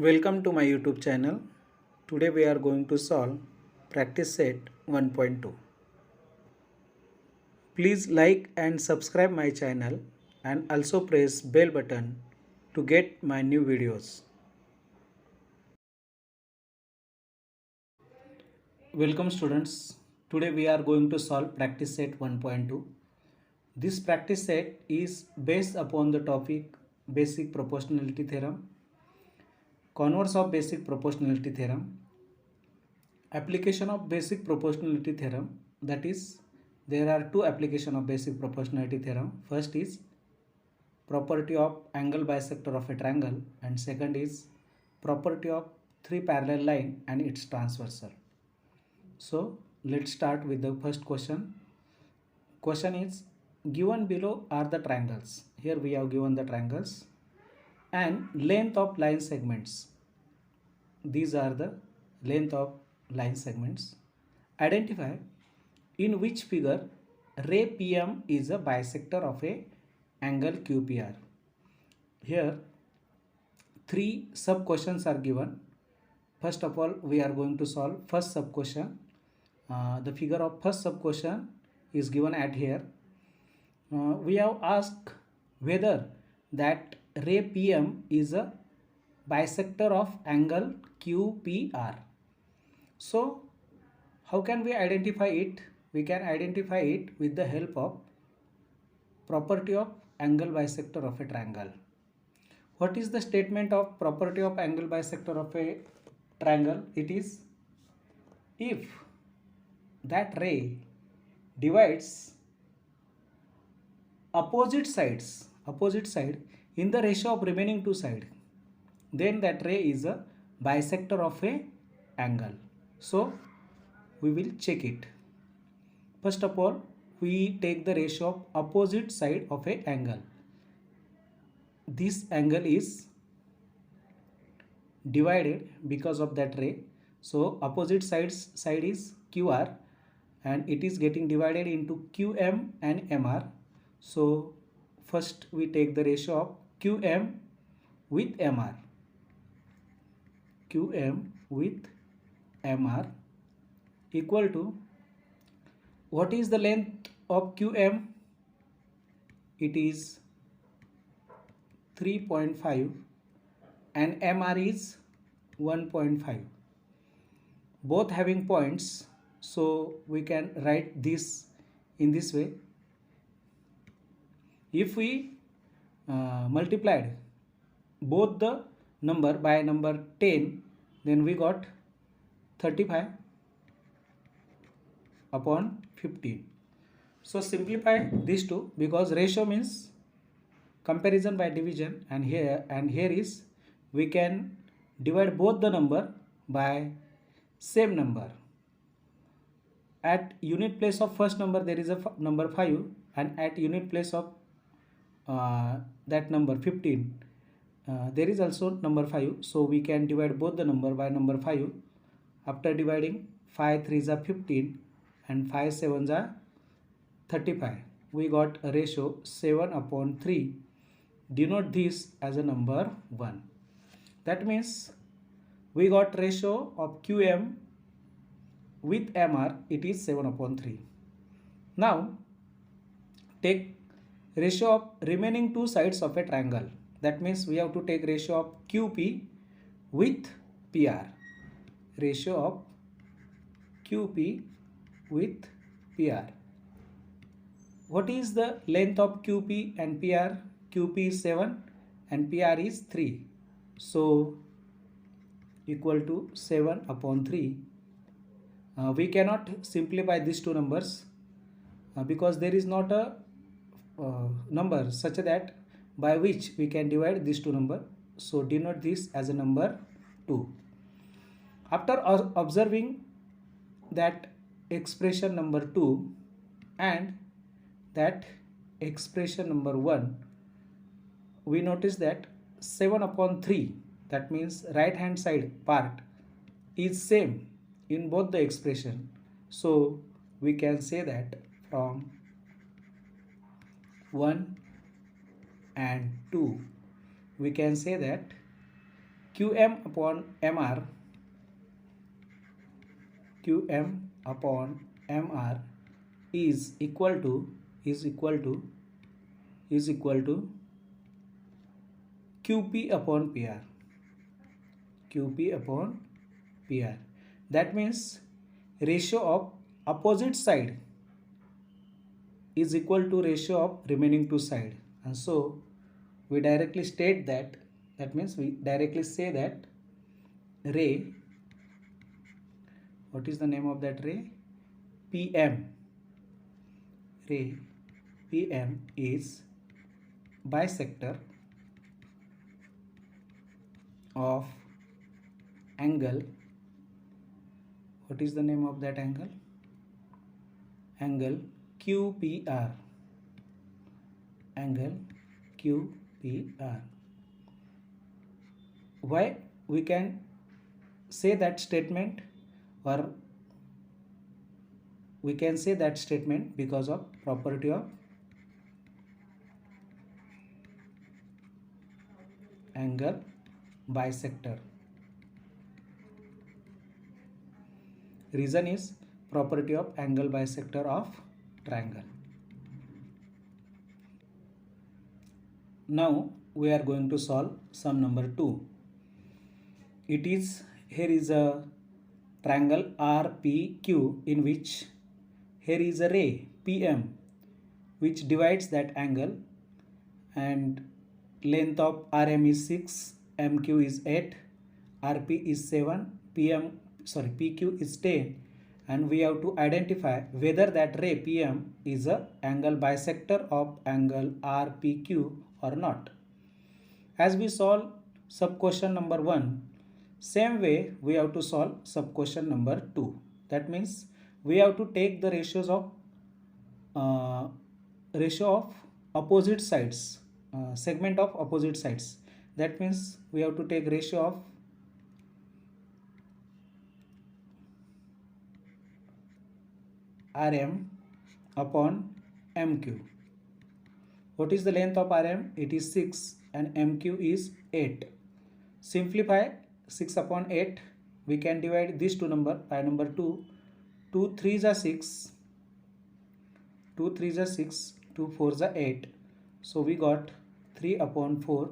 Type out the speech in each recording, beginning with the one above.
Welcome to my YouTube channel. Today we are going to solve practice set 1.2. Please like and subscribe my channel and also press bell button to get my new videos. Welcome students. Today we are going to solve practice set 1.2. This practice set is based upon the topic basic proportionality theorem, converse of basic proportionality theorem, application of basic proportionality theorem. That is, there are two application of basic proportionality theorem. First is property of angle bisector of a triangle, and second is property of three parallel line and its transversal. So let's start with the first question. Question is, given below are the triangles. Here we have given the triangles and length of line segments. These are the length of line segments. Identify in which figure ray PM is a bisector of a angle QPR. Here three sub questions are given. First of all, we are going to solve first sub question. The figure of first sub question is given at here. We have asked whether that ray PM is a bisector of angle QPR. So how can we identify it? We can identify it with the help of property of angle bisector of a triangle. What is the statement of property of angle bisector of a triangle? It is, if that ray divides opposite side in the ratio of remaining two sides, then that ray is a bisector of a angle. So we will check it. First of all, we take the ratio of opposite side of a angle. This angle is divided because of that ray. So opposite side is QR and it is getting divided into QM and MR. So first we take the ratio of QM with MR. QM with MR equal to, what is the length of QM? It is 3.5 and MR is 1.5. Both having points, so we can write this in this way. If we multiplied both the number by number 10, then we got 35 upon 15. So simplify these two, because ratio means comparison by division, and here is we can divide both the number by same number. At unit place of first number there is a number 5, and at unit place of that number 15 there is also number 5. So we can divide both the number by number 5. After dividing, 5 3s are 15 and 5 7s are 35. We got a ratio 7 upon 3. Denote this as a number 1. That means we got ratio of QM with MR, it is 7 upon 3. Now take ratio of remaining two sides of a triangle. That means we have to take ratio of QP with PR. Ratio of QP with PR. What is the length of QP and PR? QP is 7 and PR is 3. So equal to 7 upon 3. We cannot simplify these two numbers because there is not a number such that by which we can divide these two numbers. So denote this as a number 2. After observing that expression number 2 and that expression number 1, we notice that 7 upon 3, that means right hand side part, is same in both the expression. So we can say that from 1 and 2, we can say that QM upon MR, QM upon MR is equal to is equal to is equal to QP upon PR, QP upon PR. That means ratio of opposite side is equal to ratio of remaining two side, and so we directly state that, that means we directly say that ray, what is the name of that ray? PM. Ray PM is bisector of angle, what is the name of that angle? Angle QPR, angle QPR. Why we can say that statement, or we can say that statement because of property of angle bisector. Reason is property of angle bisector of triangle. Now we are going to solve sum number 2. It is, here is a triangle RPQ in which here is a ray PM which divides that angle, and length of RM is 6, MQ is 8, RP is 7, PQ is 10, and we have to identify whether that ray PM is a angle bisector of angle RPQ or not. As we solve sub question number 1, same way we have to solve sub question number 2. That means we have to take the ratios of ratio of opposite sides, segment of opposite sides. That means we have to take ratio of RM upon MQ. What is the length of RM? It is 6 and MQ is 8. Simplify 6 upon 8. We can divide these two numbers by number 2. 2 3s are 6. 2 3s are 6. 2 4s are 8. So we got 3 upon 4.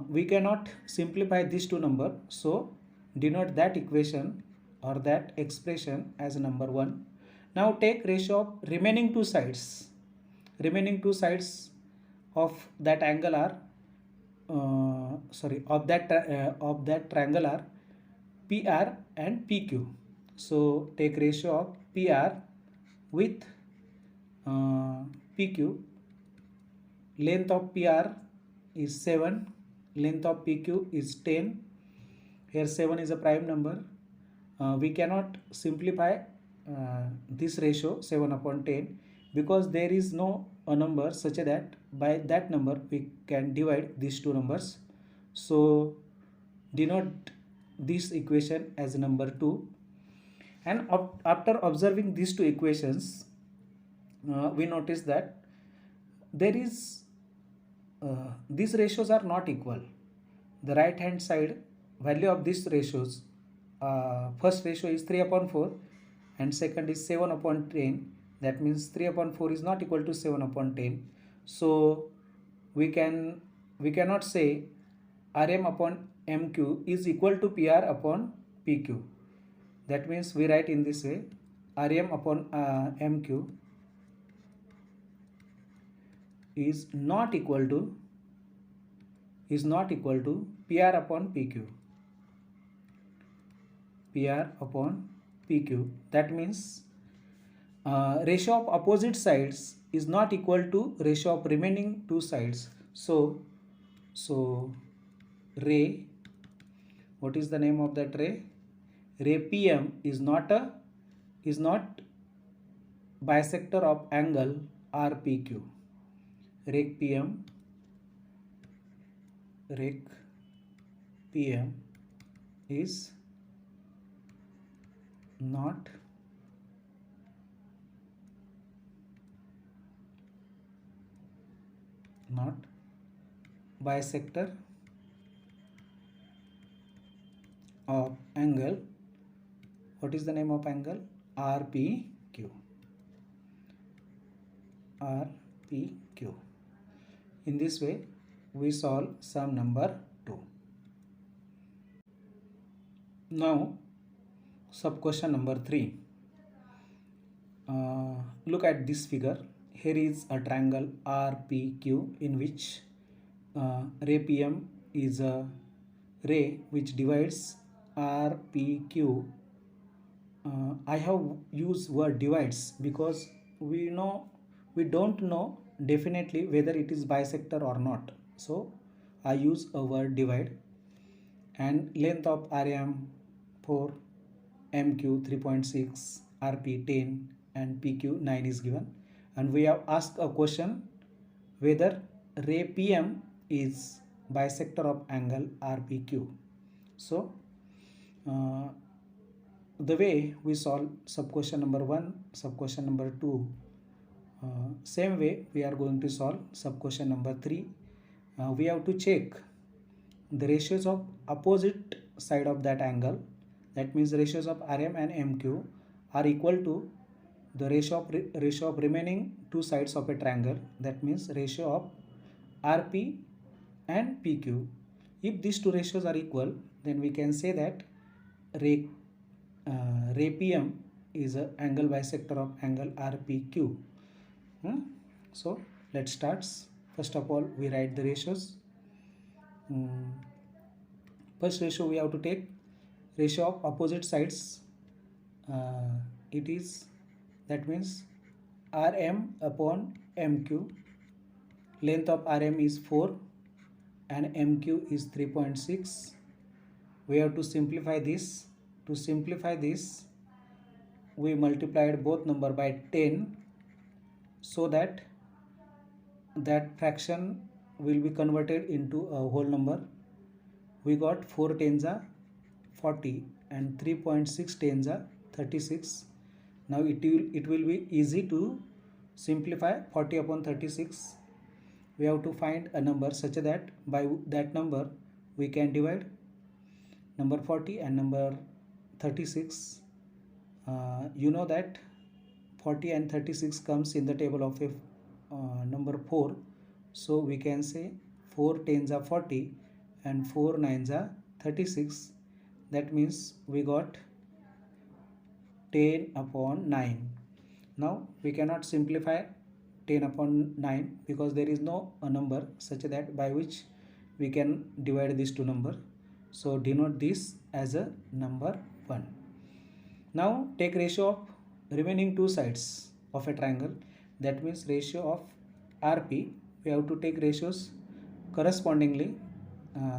We cannot simplify these two numbers. So denote that equation or that expression as number 1. Now take ratio of remaining two sides. Remaining two sides of that angle are of that triangle are PR and PQ. So take ratio of PR with PQ. Length of PR is 7, length of PQ is 10. Here 7 is a prime number. We cannot simplify this ratio 7 upon 10 because there is no a number such that by that number we can divide these two numbers. So denote this equation as number 2. And after observing these two equations, we notice that there is these ratios are not equal. The right hand side value of these ratios, first ratio is 3 upon 4 and second is 7 upon 10. That means 3 upon 4 is not equal to 7 upon 10. So we cannot say RM upon MQ is equal to PR upon PQ. That means we write in this way: RM upon MQ is not equal to PR upon PQ. PR upon PQ. That means ratio of opposite sides is not equal to ratio of remaining two sides. So ray, what is the name of that ray? Ray PM is not bisector of angle RPQ. Ray PM is not bisector of angle. What is the name of angle? RPQ. RPQ. In this way we solve sum number 2. Now sub question number 3. Look at this figure. Here is a triangle RPQ in which ray PM is a ray which divides RPQ. I have used word divides because we don't know definitely whether it is bisector or not. So I use a word divide. And length of RM 4, MQ 3.6, RP 10 and PQ 9 is given. And we have asked a question whether ray PM is bisector of angle RPQ. So the way we solve sub question number 1, sub question number 2, same way we are going to solve sub question number 3. We have to check the ratios of opposite side of that angle. That means the ratios of RM and MQ are equal to the ratio of remaining two sides of a triangle. That means ratio of RP and PQ. If these two ratios are equal, then we can say that ray PM is an angle bisector of angle RPQ. So let's start. First of all, we write the ratios. First ratio we have to take ratio of opposite sides. It is, that means RM upon MQ. Length of RM is 4 and MQ is 3.6. We have to simplify this. To simplify this, we multiplied both number by 10 so that fraction will be converted into a whole number. We got 4 tens are 40 and 3.6 tens are 36. Now it will be easy to simplify 40 upon 36. We have to find a number such that by that number we can divide number 40 and number 36. You know that 40 and 36 comes in the table of a number 4. So we can say 4 tens are 40 and 4 nines are 36. That means we got 10 upon 9. Now we cannot simplify 10 upon 9 because there is no a number such that by which we can divide these two numbers. So denote this as a number 1. Now take ratio of remaining two sides of a triangle. That means ratio of RP. We have to take ratios correspondingly.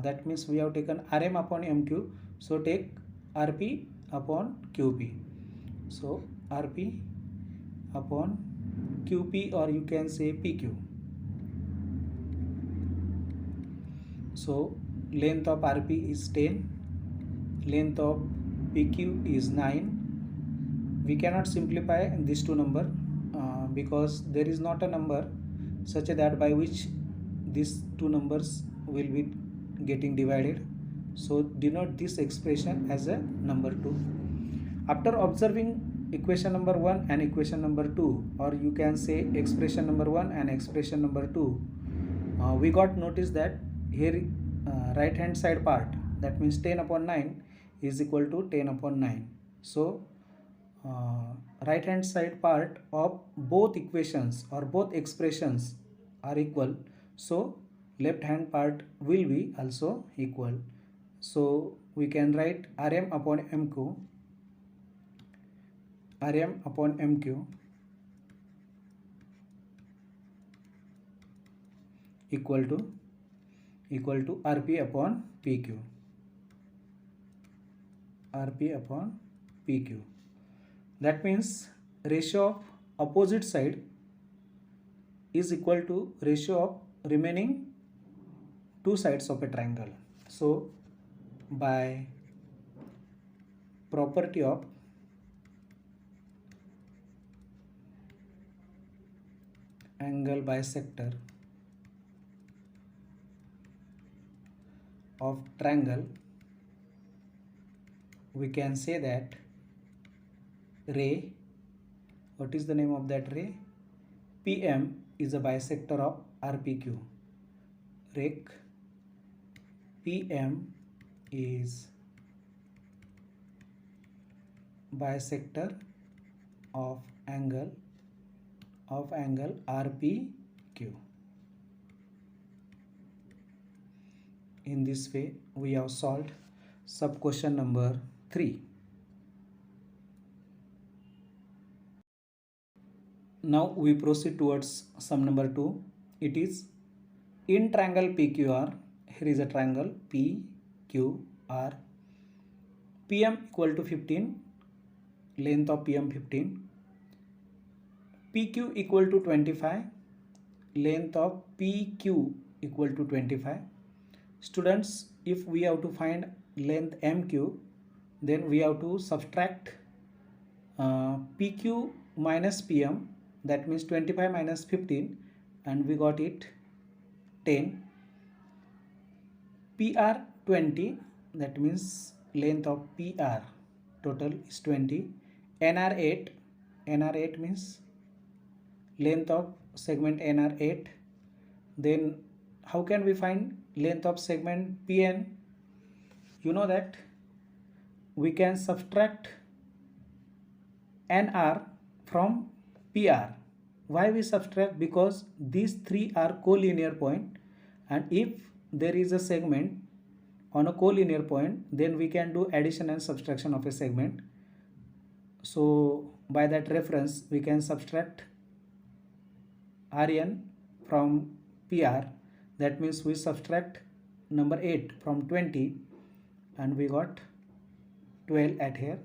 That means we have taken RM upon MQ. So take RP upon QP. So RP upon QP, or you can say PQ. So length of RP is 10. Length of PQ is 9. We cannot simplify these two numbers because there is not a number such that by which these two numbers will be getting divided. So denote this expression as a number 2. After observing equation number 1 and equation number 2, or you can say expression number 1 and expression number 2, we got notice that here right hand side part, that means 10 upon 9 is equal to 10 upon 9. So right hand side part of both equations or both expressions are equal. So left hand part will be also equal. So we can write RM upon MQ. RM upon MQ equal to RP upon PQ. RP upon PQ. That means ratio of opposite side is equal to ratio of remaining two sides of a triangle. So by property of angle bisector of triangle, we can say that ray, what is the name of that ray? PM is a bisector of RPQ. Rec PM is bisector of angle RPQ. In this way we have solved sub question number 3. Now we proceed towards sum number 2. It is in triangle PQR. Here is a triangle PQR. PM equal to 15, length of PM 15. PQ equal to 25, length of PQ equal to 25. Students, if we have to find length MQ, then we have to subtract PQ minus PM, that means 25 minus 15, and we got it 10. PR 20, that means length of PR total is 20. NR 8, NR 8 means length of segment NR 8. Then how can we find length of segment PN? You know that we can subtract NR from PR. Why we subtract? Because these three are collinear point, and if there is a segment on a collinear point, then we can do addition and subtraction of a segment. So by that reference we can subtract RN from PR. That means we subtract number 8 from 20 and we got 12 at here.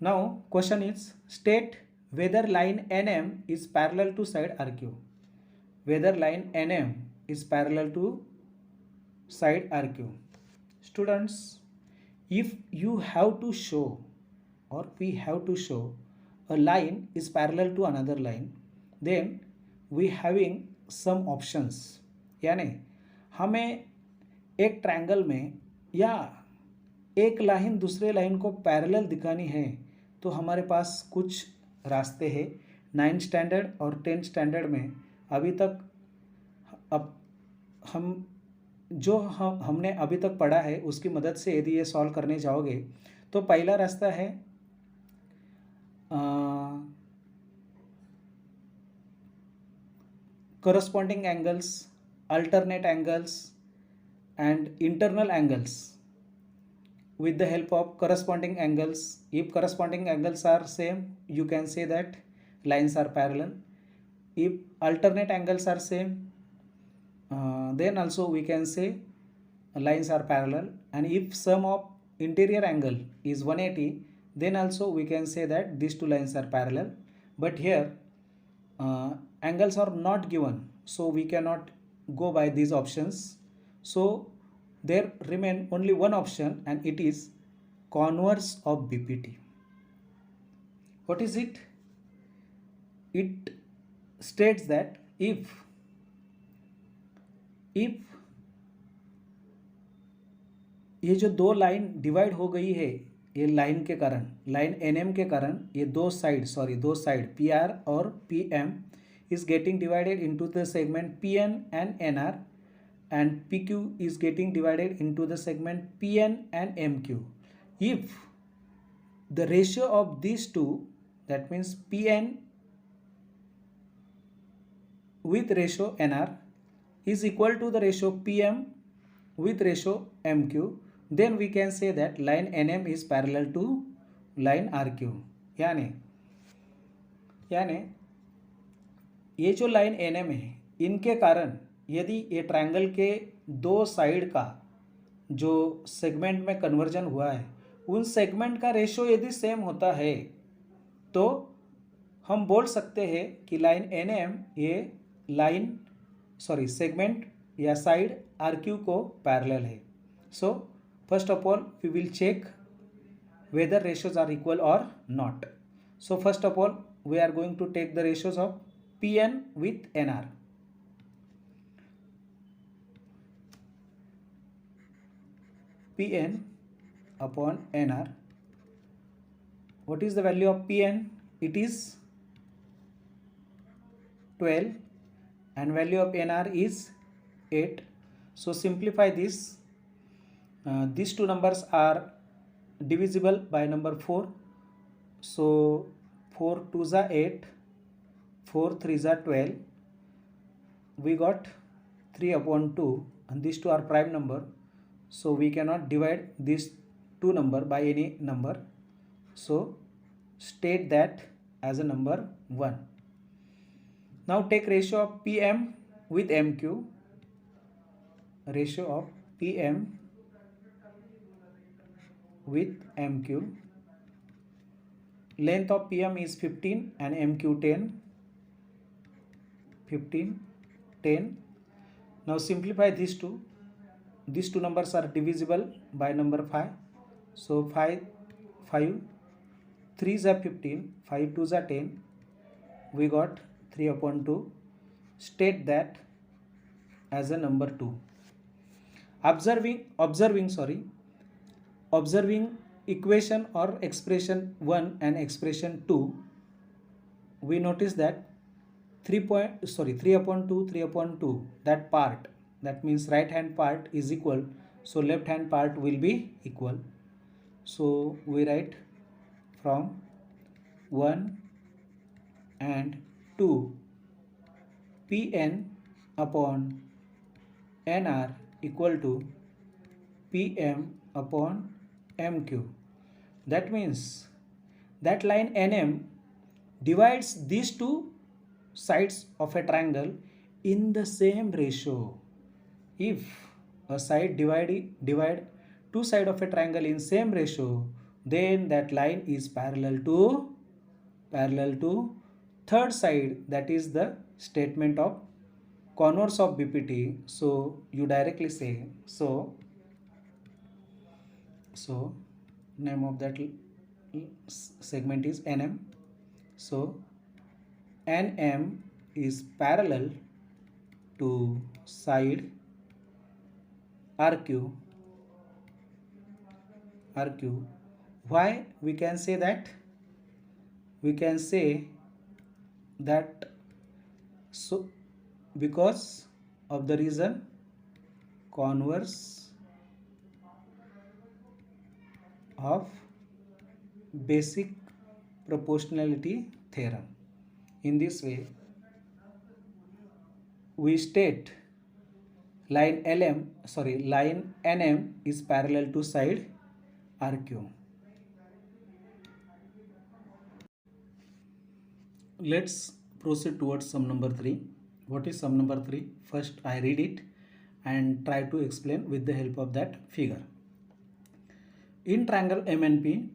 Now question is, state whether line NM is parallel to side RQ. Whether line NM is parallel to side RQ. Students, if you have to show, or we have to show, a line is parallel to another line, then we having some options. यानी हमें एक triangle में या एक line दूसरे line को parallel दिखानी है तो हमारे पास कुछ रास्ते हैं. 9th स्टैंडर्ड और 10th स्टैंडर्ड में अभी तक अब हमने अभी तक पढ़ा है उसकी मदद से यदि ये सॉल्व करने जाओगे तो पहला रास्ता है corresponding angles, alternate angles and internal angles. With the help of corresponding angles, if corresponding angles are same, you can say that lines are parallel. If alternate angles are same, then also we can say lines are parallel. And if sum of interior angle is 180, then also we can say that these two lines are parallel. But here angles are not given, so we cannot go by these options. So there remain only one option, and it is converse of BPT. What is it? It states that if ये जो दो line divide हो गई है, ये line के कारण, line NM के कारण ये दो साइड PR और PM is getting divided into the segment PN and NR, and PQ is getting divided into the segment PN and MQ. If the ratio of these two, that means PN with ratio NR is equal to the ratio PM with ratio MQ, then we can say that line NM is parallel to line RQ. यानी ये जो line NM है, इनके कारण यदि ये triangle के दो साइड का जो सेगमेंट में कन्वर्जन हुआ है, उन सेगमेंट का रेशो यदि सेम होता है तो हम बोल सकते हैं कि लाइन NM ये सेगमेंट या साइड RQ को पैरेलल है. So first of all we will check whether ratios are equal or not. So first of all we are going to take the ratios of PN with NR. PN upon NR. What is the value of Pn? It is 12 and value of NR is 8. So simplify this. These two numbers are divisible by number 4. So 4 2s are 8, 4 3s are 12. We got 3 upon 2 and these two are prime number. So we cannot divide these two number by any number. So state that as a number 1. Now take ratio of PM with MQ. Ratio of PM with MQ. Length of PM is 15 and MQ 10. 15, 10. Now simplify these two. These two numbers are divisible by number 5. So 5 3s are 15, 5 2s are 10. We got 3 upon 2. State that as a number 2. Observing equation or expression 1 and expression 2, we notice that 3 upon 2, 3 upon 2, that part, that means right hand part is equal, so left hand part will be equal. So we write from 1 and 2 Pn upon Nr equal to Pm upon MQ. That means that line NM divides these two sides of a triangle in the same ratio. If a side divide two sides of a triangle in same ratio, then that line is parallel to third side, that is the statement of converse of BPT. So you directly say, so name of that segment is NM. So NM is parallel to side RQ. Why we can say that? We can say that so because of the reason converse of basic proportionality theorem. In this way we state line NM is parallel to side RQ. Let's proceed towards sum number 3. What is sum number 3? First I read it and try to explain with the help of that figure. In triangle MNP,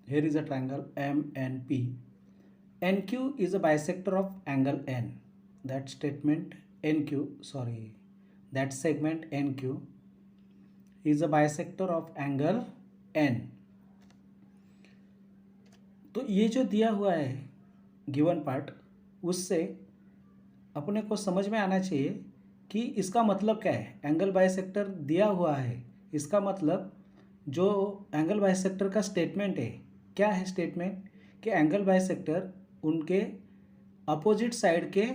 here is a triangle MNP. NQ is a bisector of angle N. That segment NQ is a bisector of angle N. तो ये जो दिया हुआ है given part, उससे अपने को समझ में आना चाहिए कि इसका मतलब क्या है. एंगल बाइसेक्टर दिया हुआ है, इसका मतलब जो एंगल बाइसेक्टर का स्टेटमेंट है, क्या है स्टेटमेंट? कि एंगल बाइसेक्टर उनके अपोजिट साइड के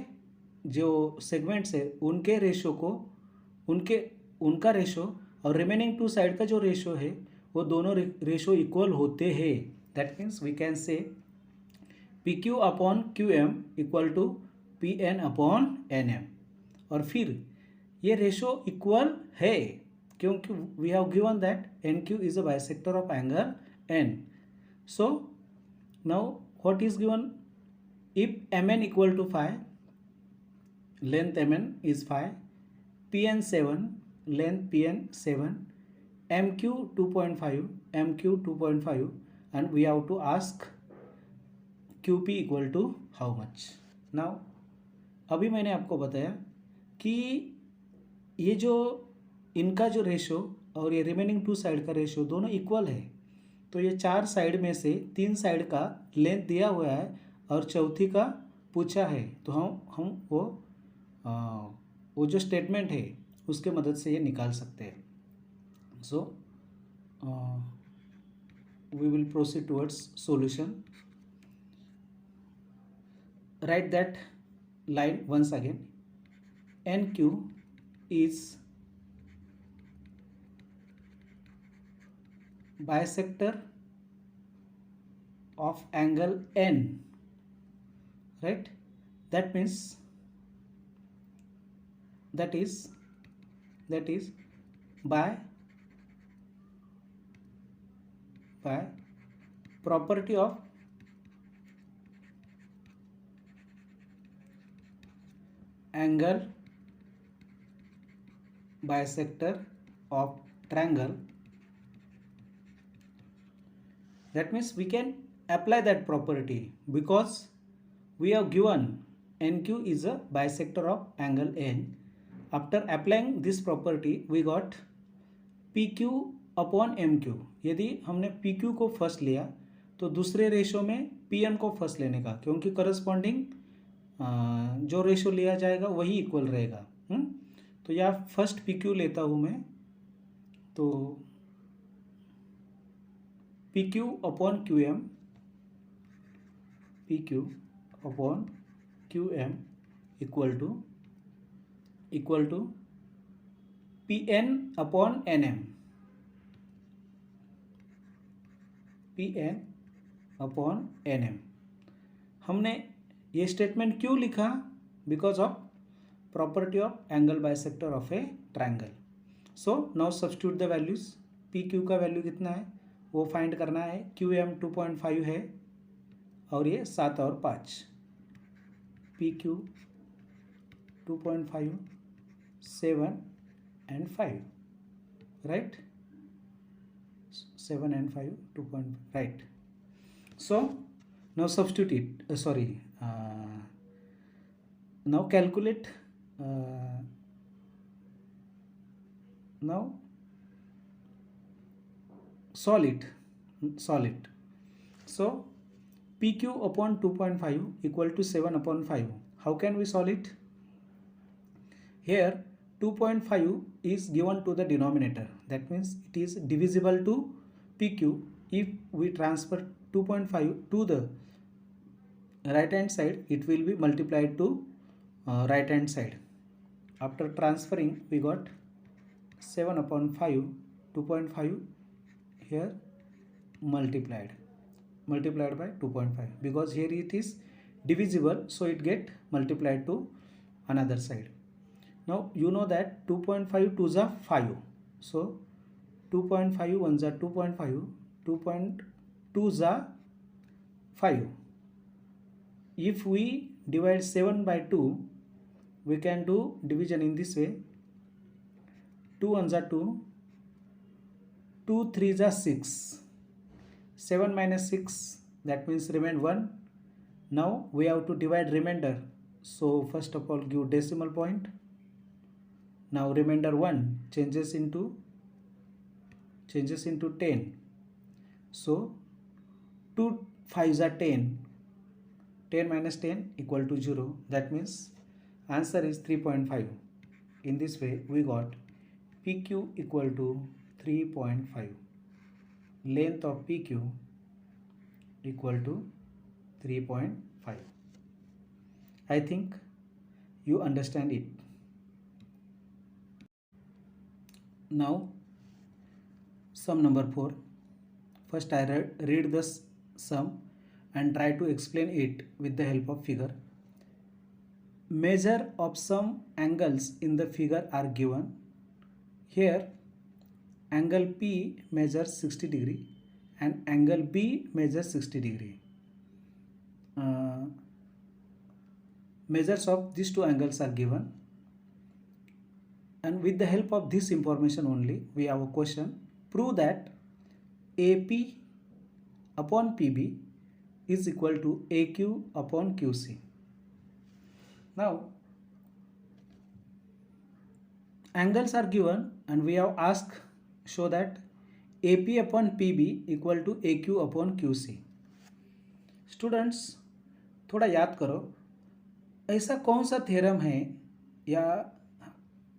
जो सेगमेंट्स है उनके रेशो को उनका रेशो और रिमेनिंग टू साइड का जो रेशो है वो दोनों रेशो इक्वल होते हैं. That means we can say PQ upon QM equal to PN upon NM. और फिर ये रेशो इक्वल है क्योंकि we have given that NQ is a bisector of angle N. So now what is given? If MN equal to 5, length MN is 5, PN 7, length PN 7, MQ 2.5, and we have to ask QP equal to how much. Now, अभी मैंने आपको बताया कि ये जो इनका जो ratio और ये रिमेनिंग टू साइड का रेशो दोनों इक्वल है. तो ये 4 साइड में से 3 साइड का लेंथ दिया हुआ है और चौथी का पूछा है, तो हम वो जो स्टेटमेंट है उसके मदद से ये निकाल सकते हैं. सो we will proceed towards solution. Write that line once again. NQ is bisector of angle N, right? That means that is by property of angle bisector of triangle. That means we can apply that property because we have given NQ is a bisector of angle N. After applying this property we got PQ upon MQ. यदि हमने PQ को first लिया तो दूसरे ratio में PN को first लेने का, क्योंकि करस्पॉन्डिंग जो रेशो लिया जाएगा वही इक्वल रहेगा. तो या फर्स्ट PQ लेता हूँ मैं, तो PQ upon QM, PQ upon QM equal to PN upon NM, PN upon NM. हमने ये स्टेटमेंट क्यों लिखा? Because of property of angle bisector of a triangle. So now substitute the values. PQ का value कितना है वो find करना है. QM 2.5 है और ये 7 और 5. PQ 2.5, 7 and 5, right? 7 and 5, 2.5, right? So now substitute it. Now calculate. Now solve it. So PQ upon 2.5 equal to 7 upon 5. How can we solve it? Here 2.5 is given to the denominator. That means it is divisible to PQ. If we transfer 2.5 to the right hand side, it will be multiplied to right hand side. After transferring we got 7 upon 5, 2.5 here multiplied by 2.5, because here it is divisible, so it get multiplied to another side. Now you know that 2.5 2s are 5, so 2.5 1s are 2.5, 2.2s are 5. If we divide 7 by 2, we can do division in this way. 2 1s are 2, 2 3s are 6, 7 minus 6, that means remain 1. Now we have to divide remainder, so first of all give decimal point. Now remainder 1 changes into 10, so 2 5s are 10, 10 minus 10 equal to 0, that means answer is 3.5. In this way we got PQ equal to 3.5. Length of PQ equal to 3.5. I think you understand it. Now sum number 4. First I read the sum and try to explain it with the help of figure. Measure of some angles in the figure are given. Here angle P measures 60 degree and angle B measures 60 degree. Measures of these two angles are given, and with the help of this information only we have a question. Prove that AP upon PB is equal to AQ upon QC. Now angles are given and we have asked show that AP upon PB equal to AQ upon QC. Students थोड़ा याद करो, ऐसा कौन सा theorem है या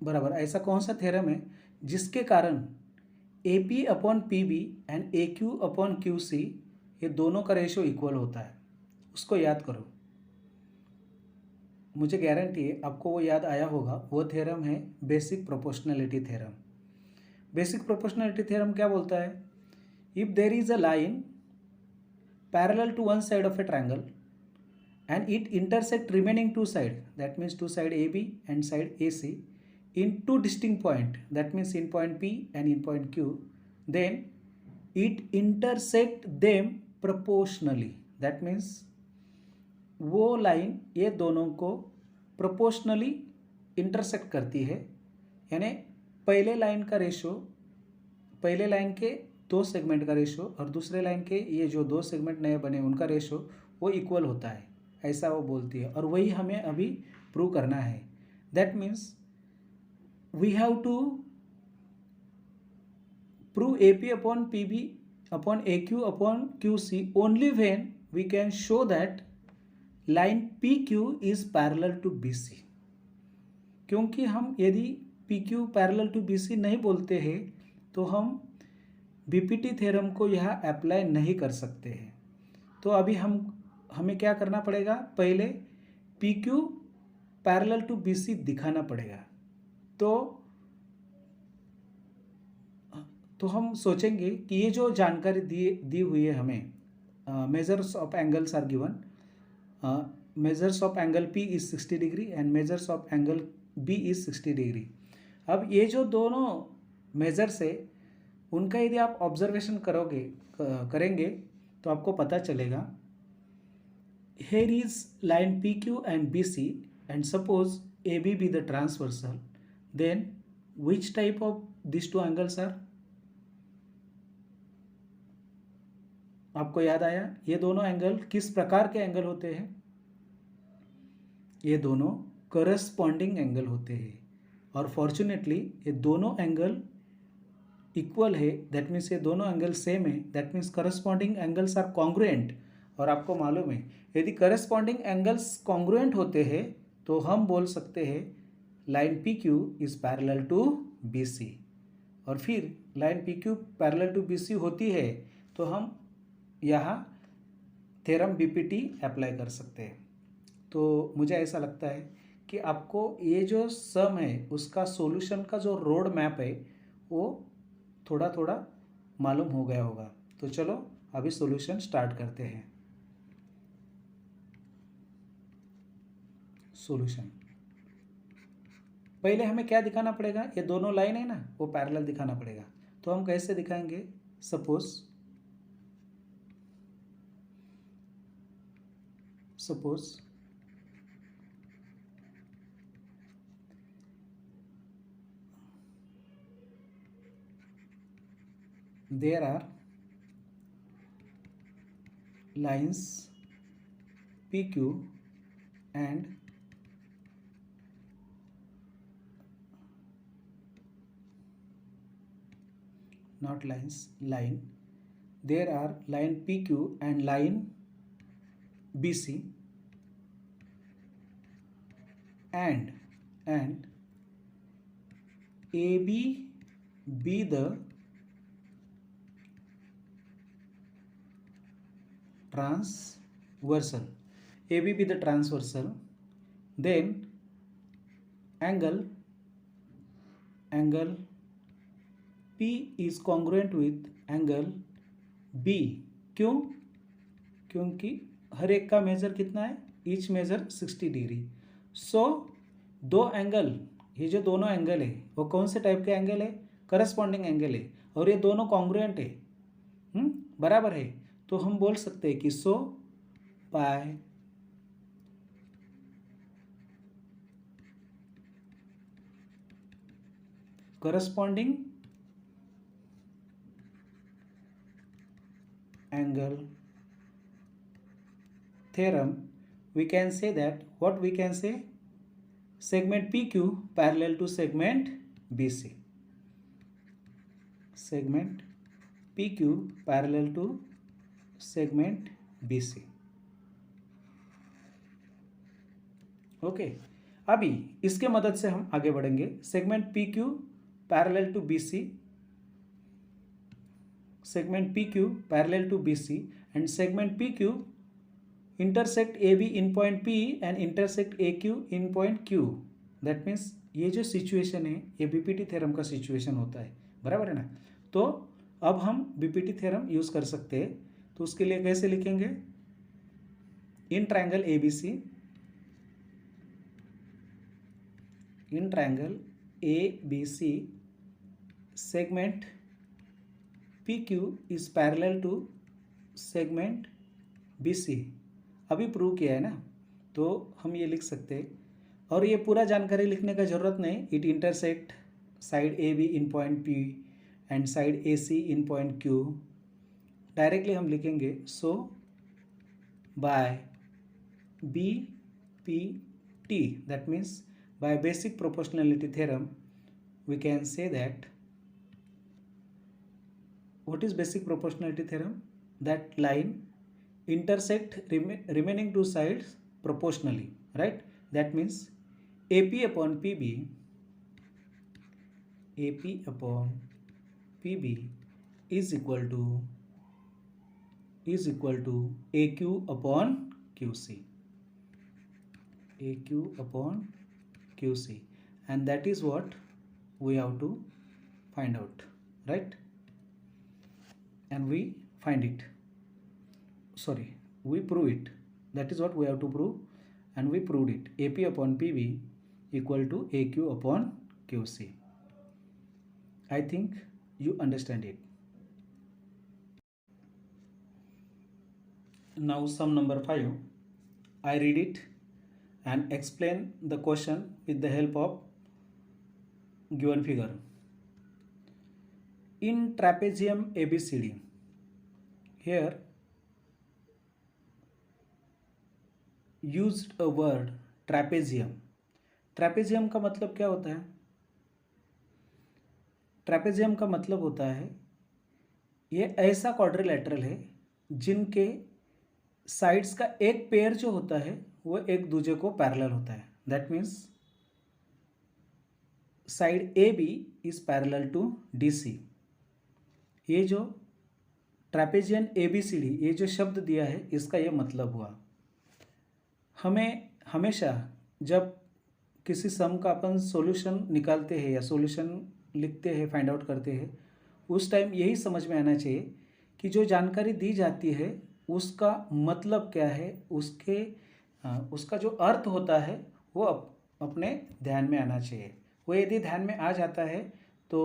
बराबर ऐसा कौन सा थ्योरम है जिसके कारण A P upon P B and A Q upon Q C, ये दोनों का रेशो इक्वल होता है, उसको याद करो। मुझे गारंटी है आपको वो याद आया होगा। वो थ्योरम है basic proportionality theorem. Basic proportionality theorem क्या बोलता है? If there is a line parallel to one side of a triangle and it intersect remaining two side, that means two side AB and side AC in two distinct point, that means in point P and in point Q, then it intersect them proportionally, that means वो line ये दोनों को proportionally intersect करती है, यानी पहले line का ratio, पहले लाइन के दो सेगमेंट का रेशो और दूसरे लाइन के ये जो दो सेगमेंट नए बने उनका रेशो वो इक्वल होता है, ऐसा वो बोलती है। और वही हमें अभी प्रूव करना है। That means we have to prove A P upon P B upon A Q upon Q C only when we can show that line P Q is parallel to B C. क्योंकि हम यदि P Q parallel to B C नहीं बोलते हैं तो हम BPT theorem को यहाँ अप्लाई नहीं कर सकते हैं। तो अभी हमें क्या करना पड़ेगा? पहले P Q parallel to B C दिखाना पड़ेगा। तो हम सोचेंगे कि ये जो जानकारी दी हुई है हमें, measures of angles are given, measures of angle P is 60 degree and measures of angle B is 60 degree. अब ये जो दोनों मेजर्स है उनका यदि आप ऑब्जर्वेशन करेंगे तो आपको पता चलेगा, here is line PQ and BC and suppose AB be the transversal, then which type of these two angles are? आपको याद आया? ये दोनों एंगल किस प्रकार के एंगल होते हैं? ये दोनों करस्पॉन्डिंग एंगल होते हैं और फॉर्चुनेटली ये दोनों एंगल इक्वल है, दैट मीन्स ये दोनों एंगल सेम है, that means corresponding angles are congruent. और आपको मालूम है यदि करस्पॉन्डिंग एंगल्स कॉन्ग्रुएंट होते हैं तो हम बोल सकते हैं line P Q is parallel to B C. और फिर line P Q parallel to B C होती है तो हम यहाँ थ्योरम बीपीटी अप्लाई कर सकते हैं। तो मुझे ऐसा लगता है कि आपको ये जो सम है उसका सॉल्यूशन का जो रोड मैप है वो थोड़ा थोड़ा मालूम हो गया होगा। तो चलो अभी सॉल्यूशन स्टार्ट करते हैं। सॉल्यूशन पहले हमें क्या दिखाना पड़ेगा? ये दोनों लाइन है ना, वो पैरेलल दिखाना पड़ेगा। तो हम कैसे दिखाएंगे? Suppose there are lines PQ and not lines, line, there are line PQ and line BC and AB be the transversal, AB be the transversal, then angle P is congruent with angle B। क्यों? क्योंकि हर एक का major कितना है? Each major 60 degree. सो दो angle, ये जो दोनों एंगल है वो कौन से टाइप के एंगल है? करस्पॉन्डिंग एंगल है और ये दोनों कॉन्ग्रुएंट है, बराबर है। तो हम बोल सकते हैं कि सो bye corresponding angle theorem we can say that, what we can say, segment PQ parallel to segment BC, segment PQ parallel to segment BC। Okay, अभी इसके मदद से हम आगे बढ़ेंगे। Segment PQ parallel to BC, segment PQ parallel to BC and segment PQ intersect AB in point P and intersect AQ in point Q. That means ये जो situation है ये बीपीटी थ्योरम का सिचुएशन होता है, बराबर है ना। तो अब हम बीपीटी थ्योरम यूज कर सकते हैं, तो उसके लिए कैसे लिखेंगे, in triangle ABC, in triangle ABC segment PQ is parallel to segment BC। अभी प्रूव किया है ना, तो हम ये लिख सकते हैं। और ये पूरा जानकारी लिखने का ज़रूरत नहीं, it intersect side AB in point P and side AC in point Q। Directly हम लिखेंगे so by BPT, that means by basic proportionality theorem we can say that what is basic proportionality theorem, that line intersect remaining two sides proportionally, right? That means AP upon PB is equal to AQ upon QC, and that is what we have to find out, right? And we find it, we prove it. That is what we have to prove, and we proved it. AP upon PB equal to AQ upon QC. I think you understand it. Now sum number 5, I read it and explain the question with the help of given figure. In trapezium ABCD, here used a word trapezium. Trapezium का मतलब क्या होता है? Trapezium का मतलब होता है ये ऐसा क्वाड्रिलेटरल है जिनके साइड्स का एक पेयर जो होता है वो एक दूसरे को पैरेलल होता है। That means side AB is parallel to DC। ये जो ट्रापेजियन ABCD ये जो शब्द दिया है इसका ये मतलब हुआ। हमें हमेशा जब किसी सम का अपन सॉल्यूशन निकालते हैं या सॉल्यूशन लिखते हैं, फाइंड आउट करते हैं, उस टाइम यही समझ में आना चाहिए कि जो जानकारी दी जाती है उसका मतलब क्या है, उसका जो अर्थ होता है वो अपने ध्यान में आना चाहिए। वो यदि ध्यान में आ जाता है तो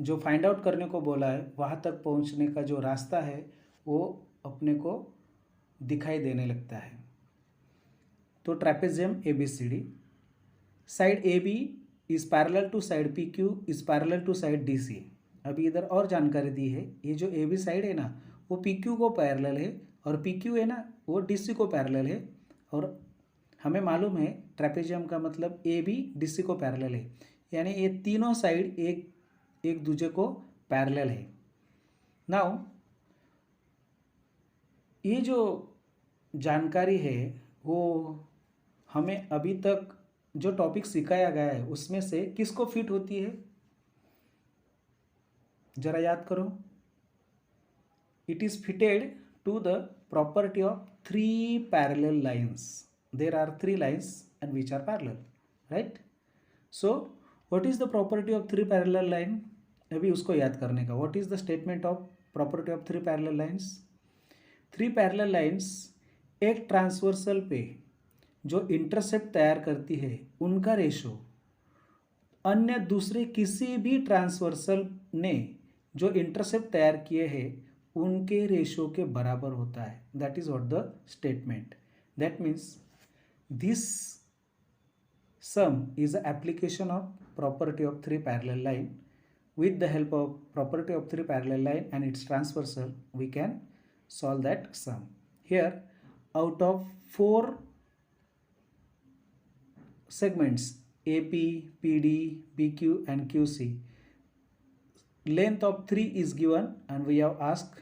जो फाइंड आउट करने को बोला है वहाँ तक पहुँचने का जो रास्ता है वो अपने को दिखाई देने लगता है। तो trapezium ABCD, side AB is parallel to side PQ is parallel to side DC। अभी इधर और जानकारी दी है, ये जो AB साइड है ना वो PQ को पैरेलल है और PQ है ना वो DC को पैरेलल है। और हमें मालूम है ट्रापेजियम का मतलब AB DC को पैरेलल है, यानी ये तीनों साइड एक दूसरे को पैरेलल है। नाउ ये जो जानकारी है वो हमें अभी तक जो टॉपिक सिखाया गया है उसमें से किसको फिट होती है, जरा याद करो। It is fitted to the property of 3 parallel lines. There are 3 lines and which are parallel, right? So what is the property of 3 parallel line, अभी उसको याद करने का। What is the statement of property of 3 parallel lines? 3 parallel lines एक transversal पे जो intercept तैयार करती है उनका रेशो अन्य दूसरे किसी भी ट्रांसवर्सल ने जो इंटरसेप्ट तैयार किए हैं उनके रेशो के बराबर होता है। That is what the statement. That means this some is a application of property of 3 parallel line. With the help of property of 3 parallel line and its transversal, we can solve that sum. Here, out of 4 segments AP, PD, PQ and QC, length of 3 is given and we have asked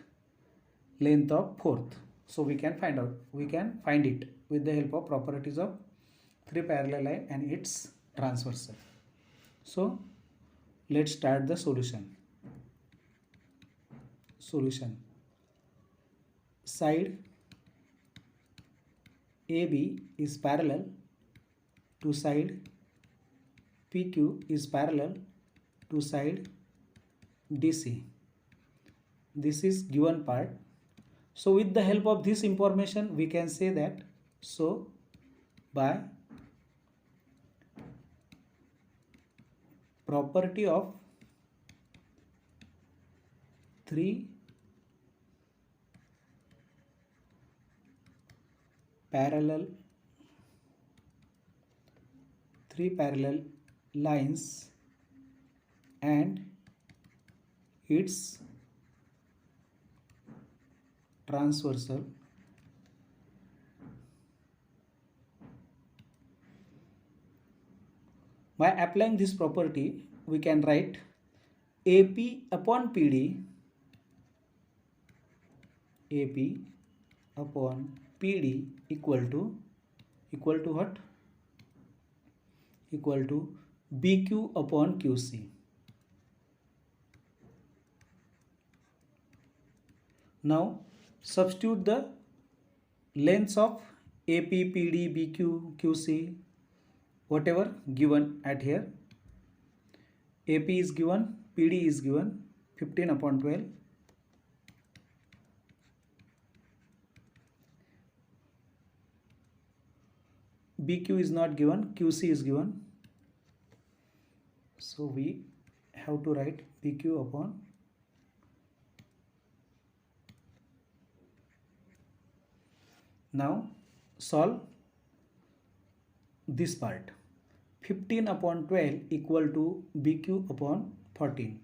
length of 4th. So we can find it with the help of properties of 3 parallel line and its transversal. So let's start the solution. solution. Side AB is parallel to side PQ is parallel to side DC. This is given part. So with the help of this information we can say that, so by property of three parallel lines and its transversal, by applying this property we can write AP upon PD equal to what? Equal to BQ upon QC. Now substitute the lengths of AP, PD, BQ, QC, whatever given at here. AP is given, PD is given 15 upon 12. BQ is not given, QC is given. So we have to write BQ upon. Now solve this part. 15 upon 12 equal to BQ upon 14.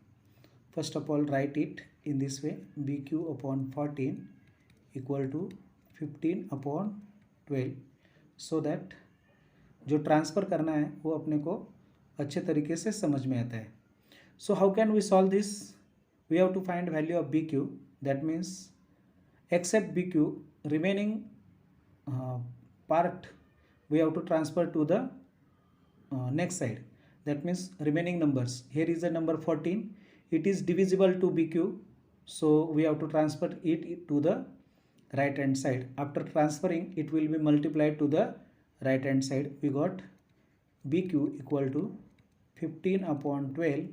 First of all write it in this way, BQ upon 14 equal to 15 upon 12, so that जो transfer करना है वो अपने को अच्छे तरीके से समझ में आता है. So how can we solve this? We have to find value of BQ. That means except BQ, remaining part we have to transfer to the next side. That means remaining numbers, here is the number 14, it is divisible to BQ, so we have to transfer it to the right hand side. After transferring, it will be multiplied to the right hand side. We got BQ equal to 15 upon 12,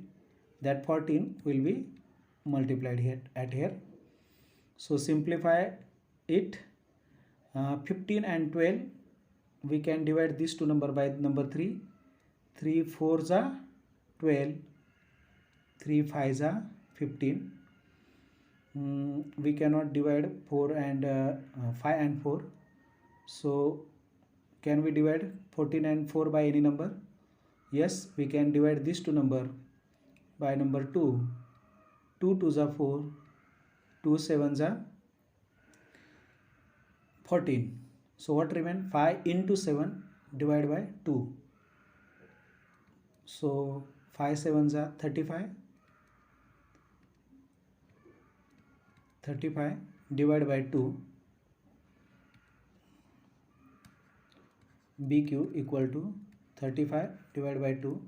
that 14 will be multiplied here at here. So simplify it. 15 and 12, we can divide these two number by number 3. 3 4s are 12, 3 5s are 15. We cannot divide 4 and 5 and 4. So can we divide 14 and 4 by any number? Yes, we can divide these two number by number 2. 2 2s are 4, 2 7s are 14. So what remain? 5 into 7 divided by 2. So 5 7s are 35. 35 divided by 2. BQ equal to 35 divided by 2.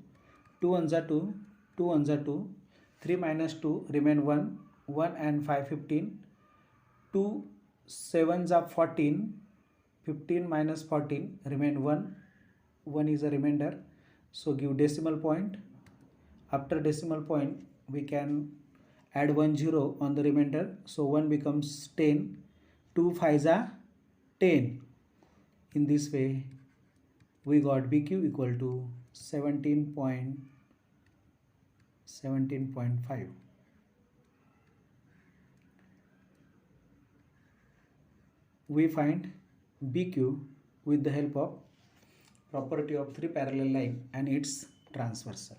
2 ones are 2. 2 ones are 2. 3 minus 2 remain 1. 1 and 5 15. 2 7s are 14. 15 minus 14 remain 1. 1 is a remainder. So give decimal point. After decimal point we can add 1 0 on the remainder. So 1 becomes 10. 2 5s are 10. In this way we got BQ equal to 17.5. We find BQ with the help of property of three parallel line and its transversal.